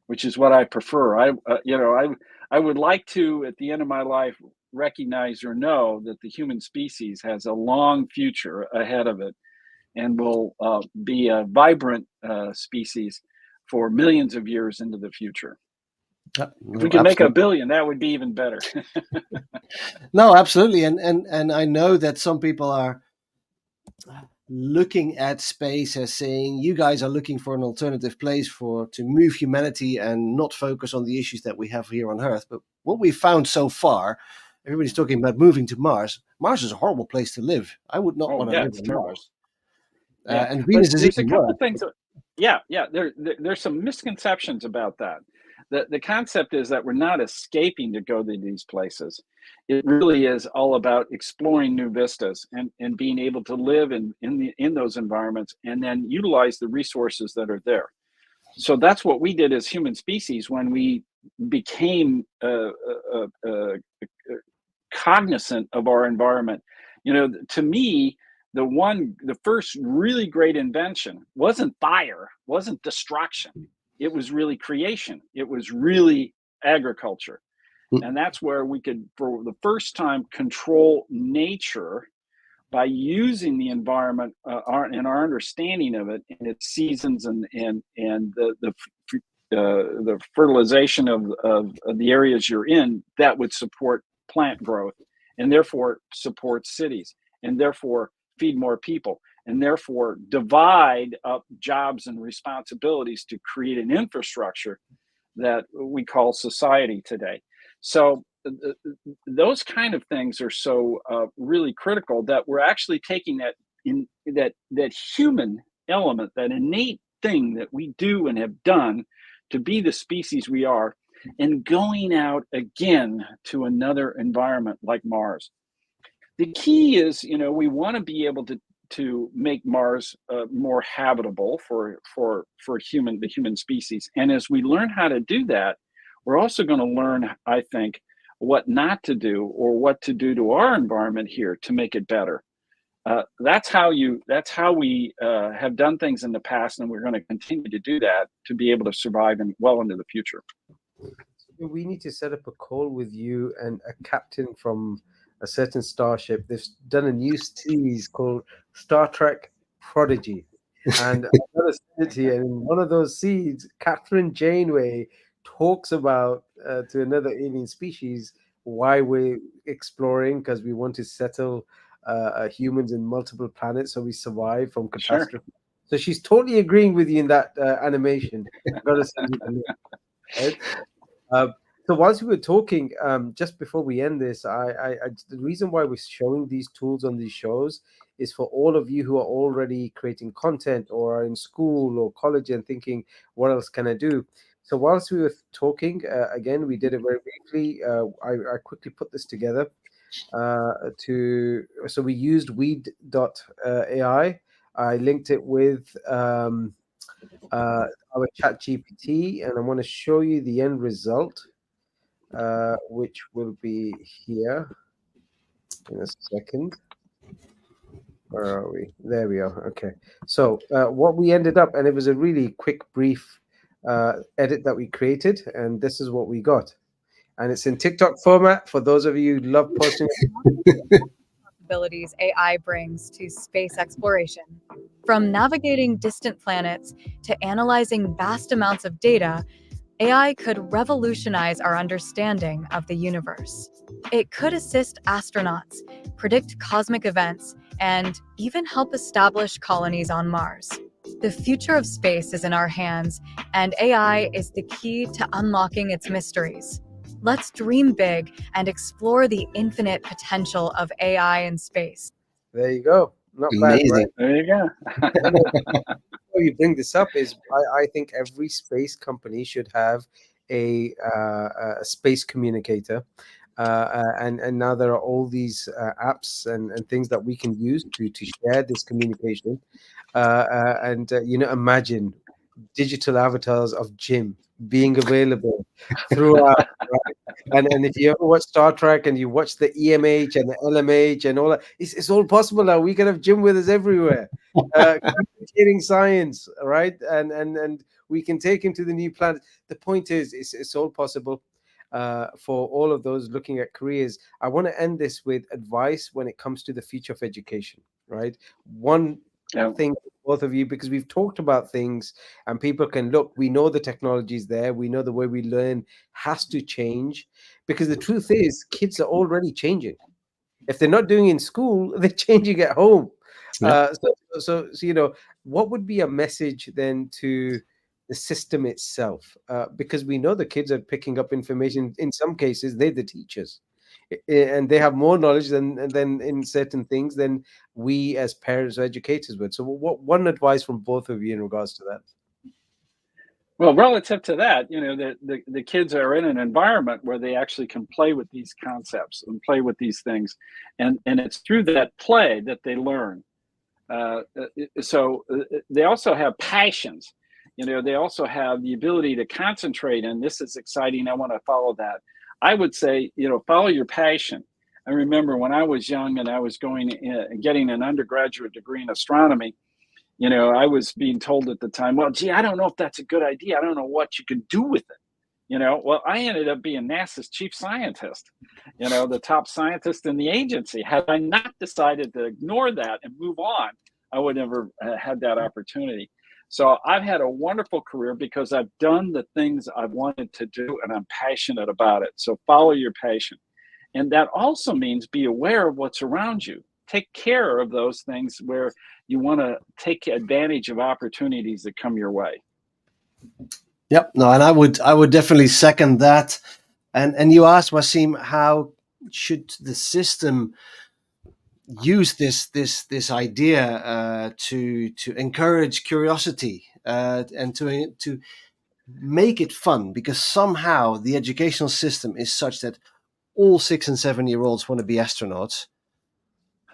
which is what I prefer. I would like to, at the end of my life, recognize or know that the human species has a long future ahead of it and will be a vibrant species for millions of years into the future. Yep. If we could make 1 billion, that would be even better. No, absolutely. And I know that some people are looking at space as saying, you guys are looking for an alternative place to move humanity and not focus on the issues that we have here on Earth. But what we've found so far, everybody's talking about moving to Mars. Mars is a horrible place to live. I would not want to live it's on terrible. Mars. Yeah. And Venus is there's a even couple worse. things. There's some misconceptions about that. The concept is that we're not escaping to go to these places. It really is all about exploring new vistas and being able to live in those environments and then utilize the resources that are there. So that's what we did as human species when we became cognizant of our environment. To me, the first really great invention wasn't fire, wasn't destruction. It was really creation. It was really agriculture. And that's where we could, for the first time, control nature by using the environment and our understanding of it and its seasons and the fertilization of the areas you're in that would support plant growth and therefore support cities and therefore feed more people and therefore divide up jobs and responsibilities to create an infrastructure that we call society today. So those kind of things are so really critical that we're actually taking that human element, that innate thing that we do and have done to be the species we are, and going out again to another environment like Mars. The key is, we want to be able to make Mars more habitable for the human species. And as we learn how to do that, we're also going to learn, I think, what not to do or what to do to our environment here to make it better. That's how we have done things in the past, and we're going to continue to do that to be able to survive well into the future. We need to set up a call with you and a captain from a certain starship. They've done a new series called Star Trek Prodigy, and I'm going to send it to you. And in one of those seeds, Catherine Janeway talks about to another alien species why we're exploring, because we want to settle humans in multiple planets so we survive from catastrophe. Sure. So she's totally agreeing with you in that animation. I've got to send you the link. Right? So whilst we were talking, just before we end this, the reason why we're showing these tools on these shows is for all of you who are already creating content or are in school or college and thinking, what else can I do? So whilst we were talking, again, we did it very briefly. I quickly put this together so we used weed.ai. I linked it with our chat GPT, and I want to show you the end result, which will be here in a second. Where are we? There we are. Okay. So what we ended up, and it was a really quick, brief edit that we created, and this is what we got. And it's in TikTok format for those of you who love posting. Possibilities AI brings to space exploration. From navigating distant planets to analyzing vast amounts of data, AI could revolutionize our understanding of the universe. It could assist astronauts, predict cosmic events, and even help establish colonies on Mars. The future of space is in our hands, and AI is the key to unlocking its mysteries. Let's dream big and explore the infinite potential of AI in space. There you go. Not Amazing. bad, right? There you go. Why you bring this up is I think every space company should have a space communicator. And now there are all these apps and things that we can use to share this communication. Imagine digital avatars of Jim being available throughout. Right? And if you ever watch Star Trek and you watch the EMH and the LMH and all that, it's all possible now. We can have Jim with us everywhere, communicating science, right? And we can take him to the new planet. The point is, it's all possible. For all of those looking at careers, I want to end this with advice when it comes to the future of education, right? One thing for both of you, because we've talked about things and people can look, we know the technology is there, we know the way we learn has to change, because the truth is kids are already changing. If they're not doing it in school, they're changing at home. So what would be a message then to the system itself? Because we know the kids are picking up information. In some cases, they're the teachers, and they have more knowledge than in certain things than we as parents or educators would. So, what one advice from both of you in regards to that? Well, relative to that, the kids are in an environment where they actually can play with these concepts and play with these things, and it's through that play that they learn. So they also have passions. They also have the ability to concentrate, and this is exciting. I want to follow that. I would say, follow your passion. I remember when I was young and I was getting an undergraduate degree in astronomy. I was being told at the time, well, gee, I don't know if that's a good idea. I don't know what you can do with it. Well, I ended up being NASA's chief scientist, the top scientist in the agency. Had I not decided to ignore that and move on, I would never had that opportunity. So I've had a wonderful career because I've done the things I've wanted to do and I'm passionate about it. So follow your passion. And that also means be aware of what's around you. Take care of those things where you want to take advantage of opportunities that come your way. Yep. No, and I would definitely second that. And you asked, Wasim, how should the system use this idea to encourage curiosity and to make it fun, because somehow the educational system is such that all 6 and 7-year-olds want to be astronauts,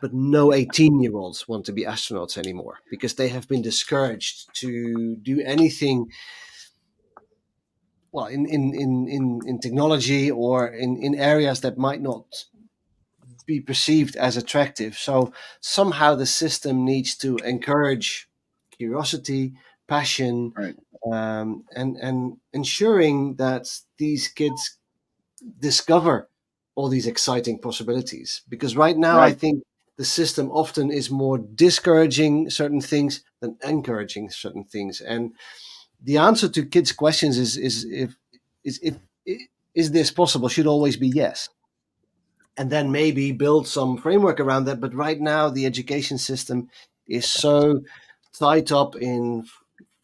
but no 18-year-olds want to be astronauts anymore because they have been discouraged to do anything, well, in technology or in areas that might not be perceived as attractive. So somehow the system needs to encourage curiosity, passion, right. And ensuring that these kids discover all these exciting possibilities. Because right now, I think the system often is more discouraging certain things than encouraging certain things. And the answer to kids' questions is this possible? Should always be yes. And then maybe build some framework around that. But right now, the education system is so tied up in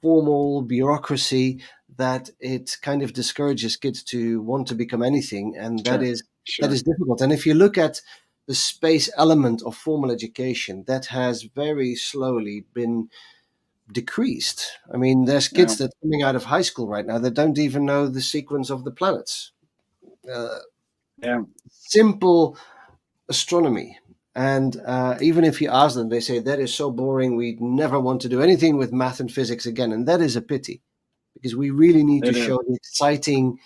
formal bureaucracy that it kind of discourages kids to want to become anything, and that is difficult. And if you look at the space element of formal education, that has very slowly been decreased. I mean, there's kids that are coming out of high school right now that don't even know the sequence of the planets. Simple astronomy. And even if you ask them, they say that is so boring, we never want to do anything with math and physics again. And that is a pity, because we really need to show the exciting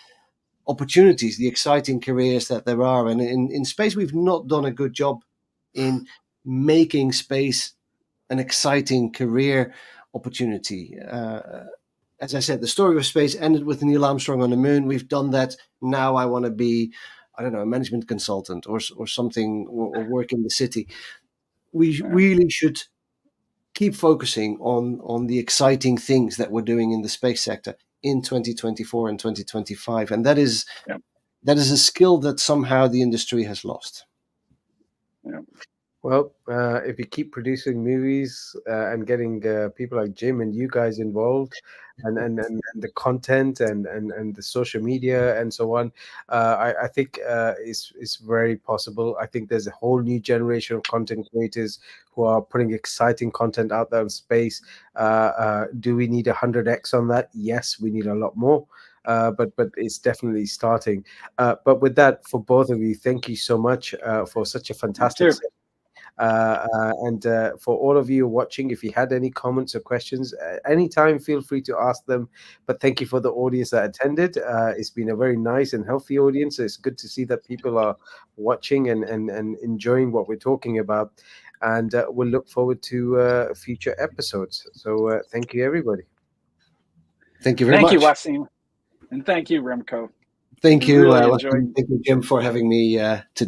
opportunities, the exciting careers that there are. And in space, we've not done a good job in making space an exciting career opportunity. As I said, the story of space ended with Neil Armstrong on the moon. We've done that. Now I want to be, I don't know, a management consultant or something, or work in the city. We really should keep focusing on the exciting things that we're doing in the space sector in 2024 and 2025. And that is a skill that somehow the industry has lost. Well, if you keep producing movies and getting people like Jim and you guys involved, and the content and the social media and so on, I think it's very possible. I think there's a whole new generation of content creators who are putting exciting content out there in space. Do we need 100x on that? Yes, we need a lot more. but it's definitely starting. But with that, for both of you, thank you so much for such a fantastic too. session. And for all of you watching, if you had any comments or questions, anytime, feel free to ask them. But thank you for the audience that attended. It's been a very nice and healthy audience. It's good to see that people are watching and enjoying what we're talking about. And we'll look forward to future episodes. So thank you, everybody. Thank you very Thank much. you, Wasim. And thank you, Remco. Thank We you, really Wasim. enjoyed- Thank you, Jim, for having me today.